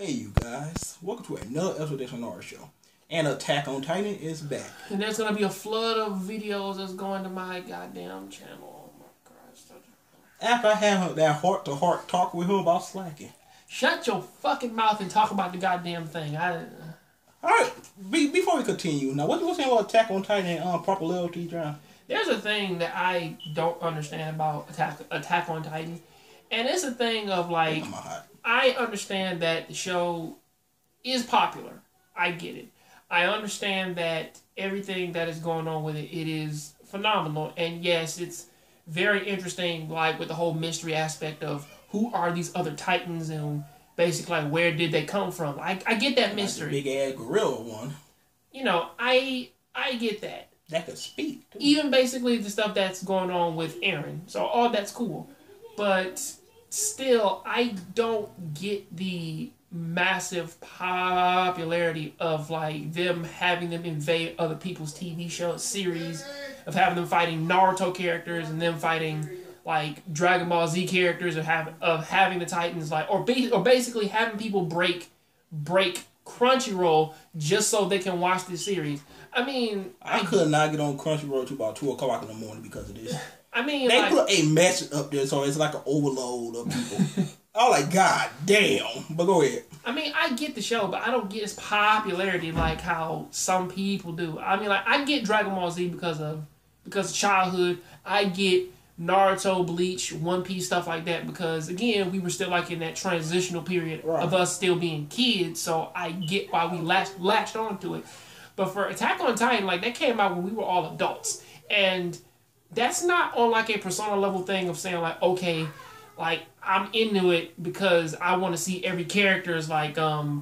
Hey you guys, welcome to another episode of the Jongravesshow. And Attack on Titan is back. And there's gonna be a flood of videos that's going to my goddamn channel. Oh my Christ. After I have that heart-to-heart talk with him about slacking. Shut your fucking mouth and talk about the goddamn thing. Alright, before we continue, now what you saying about Attack on Titan and popularity, John? There's a thing that I don't understand about Attack on Titan. And it's a thing of like, I understand that the show is popular. I get it. I understand that everything that is going on with it, it is phenomenal. And yes, it's very interesting, like with the whole mystery aspect of who are these other Titans and basically like where did they come from. I get that mystery. Like the big ass gorilla one. You know, I get that. That could speak too. Even basically the stuff that's going on with Eren. So all that's cool. But still, I don't get the massive popularity of like them having them invade other people's TV show series, of having them fighting Naruto characters and them fighting like Dragon Ball Z characters, of having the Titans like or basically having people break Crunchyroll just so they can watch this series. I mean, I could not get on Crunchyroll till about 2 o'clock in the morning because of this. I mean, they like, put a message up there, so it's like an overload of people. I was like, God damn. But go ahead. I mean, I get the show, but I don't get its popularity like how some people do. I mean, like, I get Dragon Ball Z because of childhood. I get Naruto, Bleach, One Piece, stuff like that because, again, we were still like in that transitional period of us still being kids, so I get why we latched onto it. But for Attack on Titan, like, that came out when we were all adults. And that's not on like a persona level thing of saying like, okay, like I'm into it because I want to see every character's like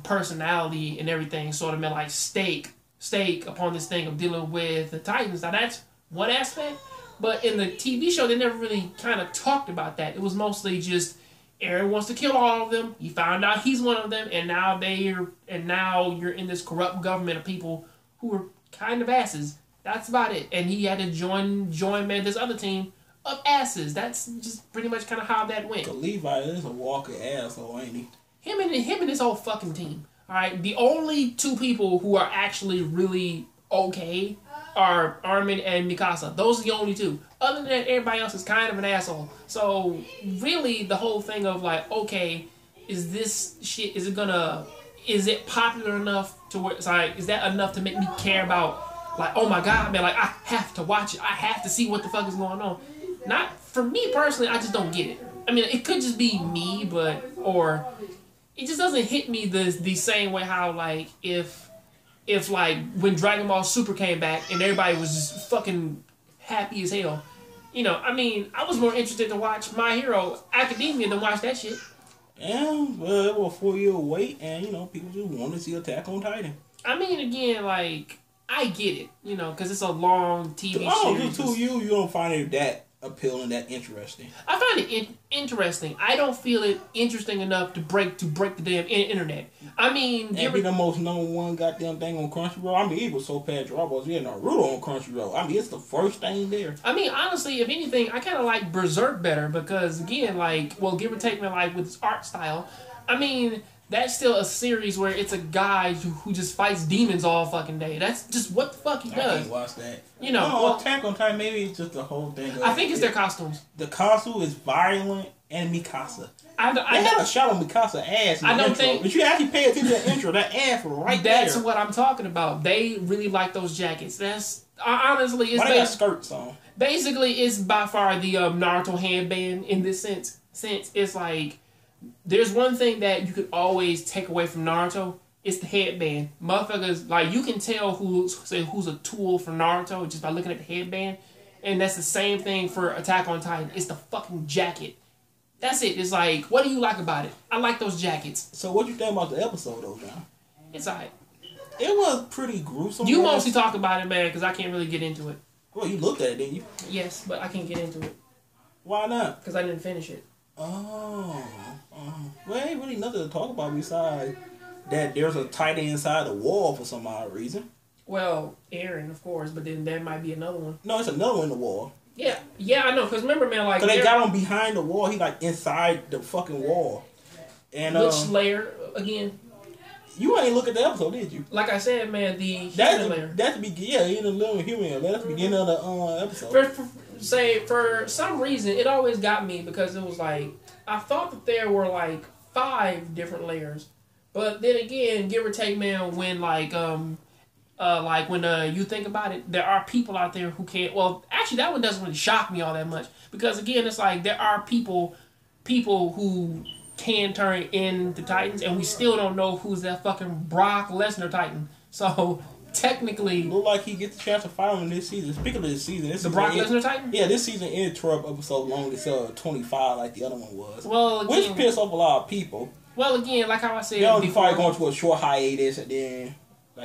personality and everything sort of like stake upon this thing of dealing with the Titans. Now that's one aspect, but in the TV show they never really kind of talked about that. It was mostly just Eren wants to kill all of them. He found out he's one of them, and now you're in this corrupt government of people who are kind of asses. That's about it. And he had to join this other team of asses. That's just pretty much kind of how that went. So Levi is a walking asshole, ain't he? Him and his whole fucking team. Alright? The only two people who are actually really okay are Armin and Mikasa. Those are the only two. Other than that, everybody else is kind of an asshole. So really the whole thing of like, okay, is this shit, is it popular enough to where it's like, is that enough to make me care about like, oh my god, man, like, I have to watch it. I have to see what the fuck is going on. Not, for me personally, I just don't get it. I mean, it could just be me, or it just doesn't hit me the same way how, like, if like, when Dragon Ball Super came back and everybody was just fucking happy as hell. You know, I mean, I was more interested to watch My Hero Academia than watch that shit. Yeah, well, it was a 4-year wait, and, you know, people just want to see Attack on Titan. I mean, again, like, I get it, you know, because it's a long TV series. To you don't find it that appealing, that interesting. I find it interesting. I don't feel it interesting enough to break the damn internet. I mean, and be the most #1 goddamn thing on Crunchyroll. I mean, it was so bad. Dragon yeah, Naruto on Crunchyroll. I mean, it's the first thing there. I mean, honestly, if anything, I kind of like Berserk better because, again, like, well, give or take, me like with its art style. I mean, that's still a series where it's a guy who just fights demons all fucking day. That's just what the fuck he does. I can't watch that. You know, well, Attack on Titan, maybe it's just the whole thing. I think it's their costumes. The costume is violent and Mikasa. They had a shot on Mikasa's ass in the intro. But you actually pay attention to the intro. That ass right there. That's what I'm talking about. They really like those jackets. That's honestly, it's why they got skirts on. Basically, it's by far the Naruto handband in this sense. Since it's like, there's one thing that you could always take away from Naruto. It's the headband. Motherfuckers, like, you can tell who's a tool for Naruto just by looking at the headband. And that's the same thing for Attack on Titan. It's the fucking jacket. That's it. It's like, what do you like about it? I like those jackets. So what you think about the episode, though, John? It's alright. It was pretty gruesome. You mostly talk about it, man, because I can't really get into it. Well, you looked at it, didn't you? Yes, but I can't get into it. Why not? Because I didn't finish it. Oh. Well, ain't really nothing to talk about besides that there's a Titan inside the wall for some odd reason. Well, Eren, of course, but then there might be another one. No, it's another one in the wall. Yeah, I know. Because remember, man, like, they got him behind the wall. He like inside the fucking wall. And which layer again? You ain't look at the episode, did you? Like I said, man, the human layer. That's the beginning. Yeah, the little human. That's the beginning of the episode. For some reason, it always got me because it was like I thought that there were like 5 different layers, but then again, give or take, man, when when you think about it, there are people out there who can't. Well, actually, that one doesn't really shock me all that much because again, it's like there are people who can turn into Titans, and we still don't know who's that fucking Brock Lesnar Titan. So technically, look like he gets a chance to fight him this season. Speaking of this season, the Brock Lesnar Titan. Yeah, this season ended 12 episodes long. It's 25 like the other one was. Well, again, which pissed off a lot of people. Well, again, like how I said, they'll probably going to a short hiatus and then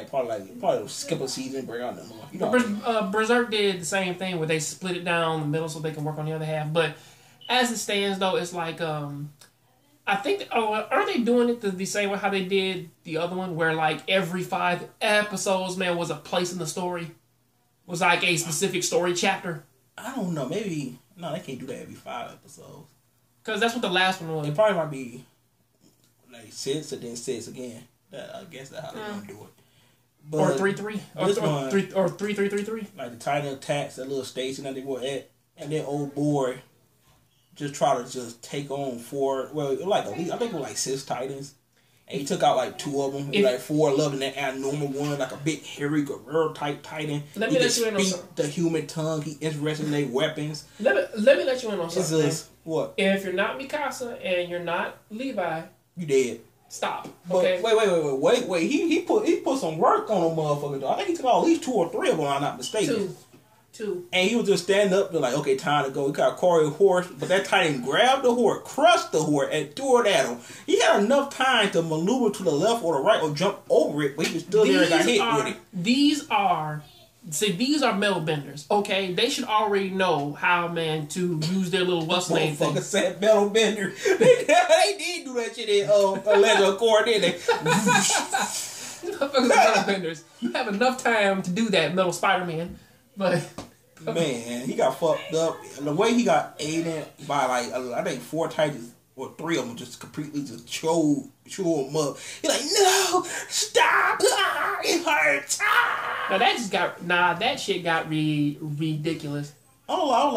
probably skip a season, bring out another one. You know Berserk did the same thing where they split it down the middle so they can work on the other half. But as it stands, though, it's like I think aren't they doing it the same way how they did the other one, where like every 5 episodes, man, was a place in the story, was like a specific story chapter. I don't know. Maybe no, they can't do that every 5 episodes. Because that's what the last one was. It probably might be like 6 and then 6 again. I guess that's how they're gonna do it. But or 3-3 or 3-3-3-3. Like the Titan attacks that little station that they were at, and then old boy just try to just take on 4. Well, like I think it was like 6 Titans, and he took out like 2 of them. Like 4 of them, that abnormal one, like a big hairy gorilla type Titan. Let me let you in on something. The human tongue. He interested in their weapons. Let me let you in on something. Just, what? If you're not Mikasa and you're not Levi, you dead. Stop. But okay. Wait. He put some work on them motherfuckers. Though. I think he took out at least 2 or 3 of them. I'm not mistaken. 2. And he was just standing up, like, okay, time to go. He got Corey's horse, but that Titan grabbed the horse, crushed the horse, and threw it at him. He had enough time to maneuver to the left or the right or jump over it, but he was still there and got hit with it. These are metal benders, okay? They should already know how, man, to use their little what's name thing. Motherfucker said metal bender. They did do that shit in Legend of Korra, didn't they? These motherfuckers are metal benders. You have enough time to do that, Metal Spider-Man, but... Man, he got fucked up. And the way he got aided by, like, I think 4 Titans, or 3 of them, just completely just chew him up. He's like, no, stop! Ah, it hurts! Ah. That shit got ridiculous. Oh, I was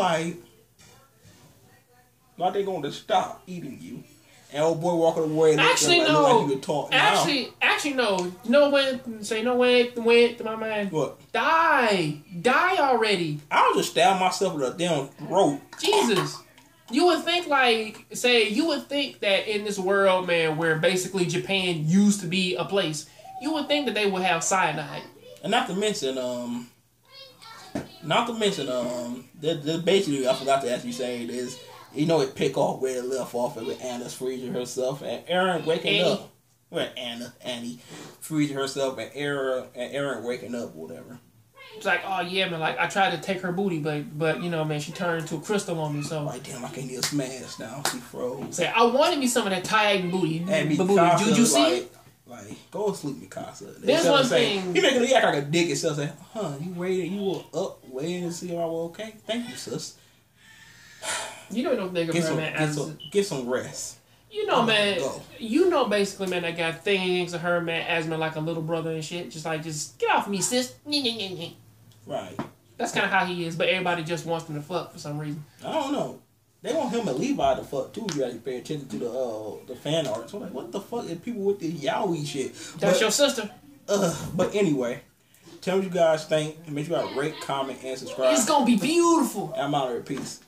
like they going to stop eating you? And old boy walking away and actually no. Like he would talk. Actually no. No way went my man. What? Die already. I was just stabbing myself in the damn throat. Jesus. You would think that in this world, man, where basically Japan used to be a place, you would think that they would have cyanide. And not to mention, basically, I forgot to actually say this. You know, it pick off where it left off with Anna's freezing herself and Aaron waking up. Where Annie freezing herself and Aaron waking up, whatever. It's like, oh yeah, man, like I tried to take her booty, but you know, man, she turned into a crystal on me, so. Like, damn, I can't get smashed now. She froze. Say, I wanted me some of that Titan booty. And Mikasa, did you see it? Like, go to sleep, Mikasa. There's one thing. He making it act like a dick and stuff. Say, you were up, waiting to see if I was okay. Thank you, sis. You don't think of her, man, get some rest. You know, man. You know, basically, man, I got things of her, man, as man, like a little brother and shit. Just get off me, sis. Right. That's kind of how he is, but everybody just wants him to fuck for some reason. I don't know. They want him and Levi to fuck too. You actually pay attention to the fan art. So I'm like, what the fuck is people with this yaoi shit? That's your sister. But anyway, tell me what you guys think. Make sure you guys rate, comment, and subscribe. It's gonna be beautiful. I'm out of here. Peace.